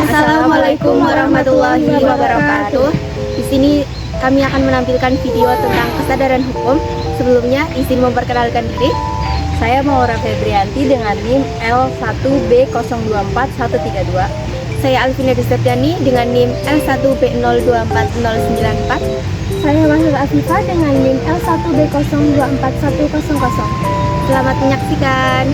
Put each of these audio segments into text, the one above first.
Assalamualaikum warahmatullahi wabarakatuh. Di sini kami akan menampilkan video tentang kesadaran hukum. Sebelumnya izin memperkenalkan diri. Saya Maura Febrianti dengan NIM L1B024132. Saya Alvina Distiani dengan NIM L1B024094. Saya Mahira Afifah dengan NIM L1B024100. Selamat menyaksikan.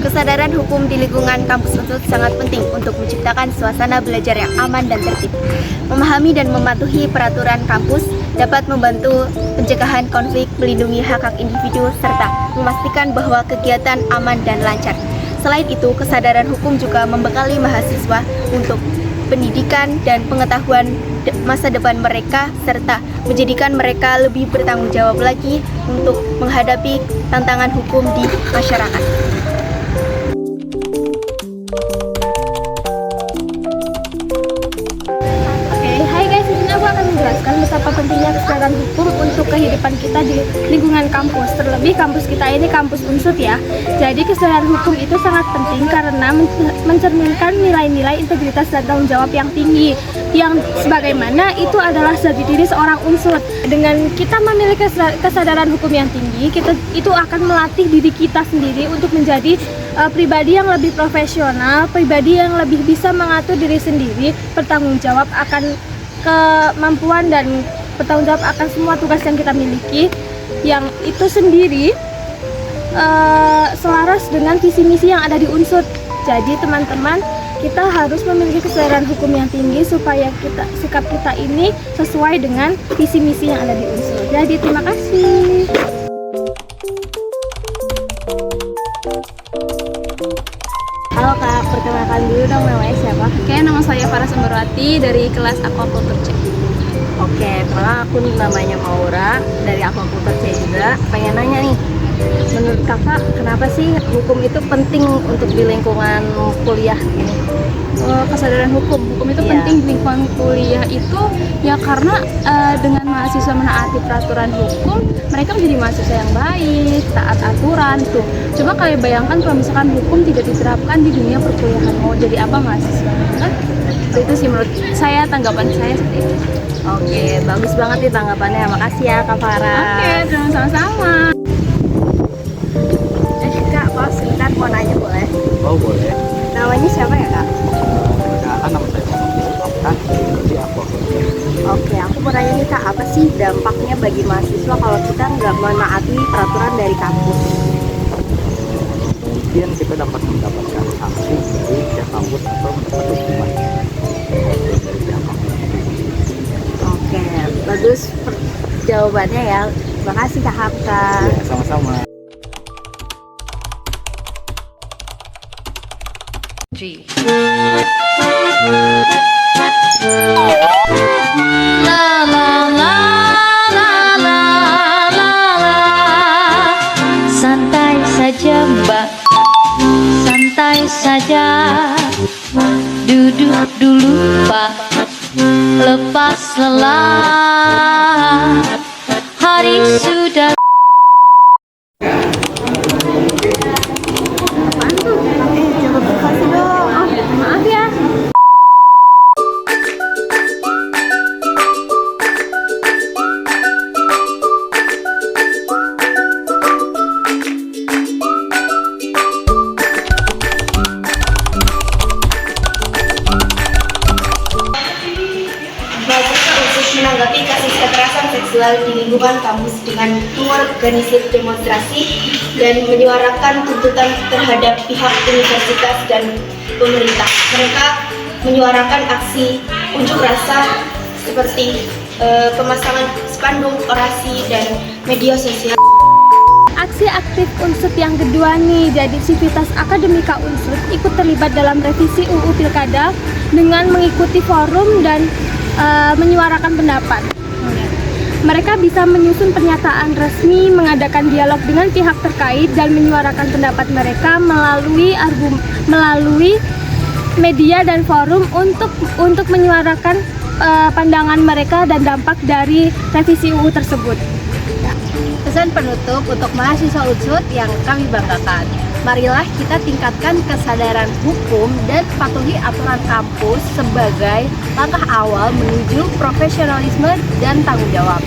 Kesadaran hukum di lingkungan kampus Unsud sangat penting untuk menciptakan suasana belajar yang aman dan tertib. Memahami dan mematuhi peraturan kampus dapat membantu pencegahan konflik, melindungi hak-hak individu, serta memastikan bahwa kegiatan aman dan lancar. Selain itu, kesadaran hukum juga membekali mahasiswa untuk pendidikan dan pengetahuan masa depan mereka, serta menjadikan mereka lebih bertanggung jawab lagi untuk menghadapi tantangan hukum di masyarakat. Menjelaskan betapa pentingnya kesadaran hukum untuk kehidupan kita di lingkungan kampus. Terlebih kampus kita ini kampus Unsud ya. Jadi kesadaran hukum itu sangat penting karena mencerminkan nilai-nilai integritas dan tanggung jawab yang tinggi, yang sebagaimana itu adalah jati diri seorang Unsud. Dengan kita memiliki kesadaran hukum yang tinggi, kita itu akan melatih diri kita sendiri untuk menjadi pribadi yang lebih profesional, pribadi yang lebih bisa mengatur diri sendiri, bertanggung jawab akan kemampuan dan bertanggung jawab akan semua tugas yang kita miliki, yang itu sendiri selaras dengan visi misi yang ada di Unsud. Jadi teman-teman, kita harus memiliki kesadaran hukum yang tinggi supaya sikap kita ini sesuai dengan visi misi yang ada di Unsud. Jadi terima kasih. Halo Kak, perkenalkan dulu dong, namanya siapa? Oke, nama saya Farah Semberwati dari kelas Aquaculture C. Oke, perkenalkan aku namanya Maura dari Aquaculture C juga. Pengen nanya nih, menurut kakak kenapa sih hukum itu penting untuk di lingkungan kuliah ini? Kesadaran hukum itu penting di lingkungan kuliah itu ya karena dengan mahasiswa menaati peraturan hukum, mereka menjadi mahasiswa yang baik, taat aturan tuh. Coba kalian bayangkan kalau misalkan hukum tidak diterapkan di dunia perkuliahan, mau jadi apa mahasiswa kan? Itu sih menurut saya, tanggapan saya seperti itu. Oke, bagus banget nih tanggapannya. Makasih ya Kak Farah. Oke, sama-sama. Kak, mau sebentar mau nanya boleh? Oh boleh. Namanya siapa ya Kak? Perkenalkan nama saya Muhammad di Aquaculture. Oke, aku mau nanya nih Kak, apa sih dampaknya bagi mahasiswa kalau kita nggak menaati peraturan dari kampus? Mungkin kita dapat mendapatkan sanksi dari pihak kampus atau mendapat hukuman dari pihak kampus. Oke, bagus jawabannya ya. Makasih Kak Hamka. Ya, sama-sama. Santai saja Mbak, santai saja. Duduk dulu Pak, lepas lelah. Hari sudah. Coba kasih dong. Maaf ya. Menanggapi kasus kekerasan seksual di lingkungan kampus dengan mengorganisir demonstrasi dan menyuarakan tuntutan terhadap pihak universitas dan pemerintah. Mereka menyuarakan aksi unjuk rasa seperti pemasangan spanduk, orasi, dan media sosial. Aksi aktif Unsud yang kedua nih, jadi Sivitas Akademika Unsud ikut terlibat dalam revisi UU Pilkada dengan mengikuti forum dan menyuarakan pendapat. Mereka bisa menyusun pernyataan resmi, mengadakan dialog dengan pihak terkait, dan menyuarakan pendapat mereka melalui media dan forum untuk menyuarakan pandangan mereka dan dampak dari revisi UU tersebut. Pesan penutup untuk mahasiswa UNSUD yang kami banggakan. Marilah kita tingkatkan kesadaran hukum dan patuhi aturan kampus sebagai langkah awal menuju profesionalisme dan tanggung jawab.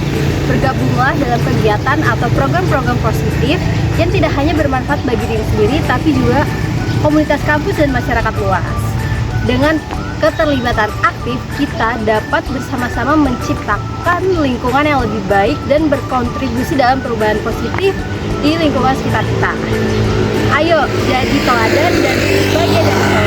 Bergabunglah dalam kegiatan atau program-program positif yang tidak hanya bermanfaat bagi diri sendiri, tapi juga komunitas kampus dan masyarakat luas. Dengan keterlibatan aktif, kita dapat bersama-sama menciptakan lingkungan yang lebih baik dan berkontribusi dalam perubahan positif di lingkungan sekitar kita. Ayo jadi teladan dan bagian dari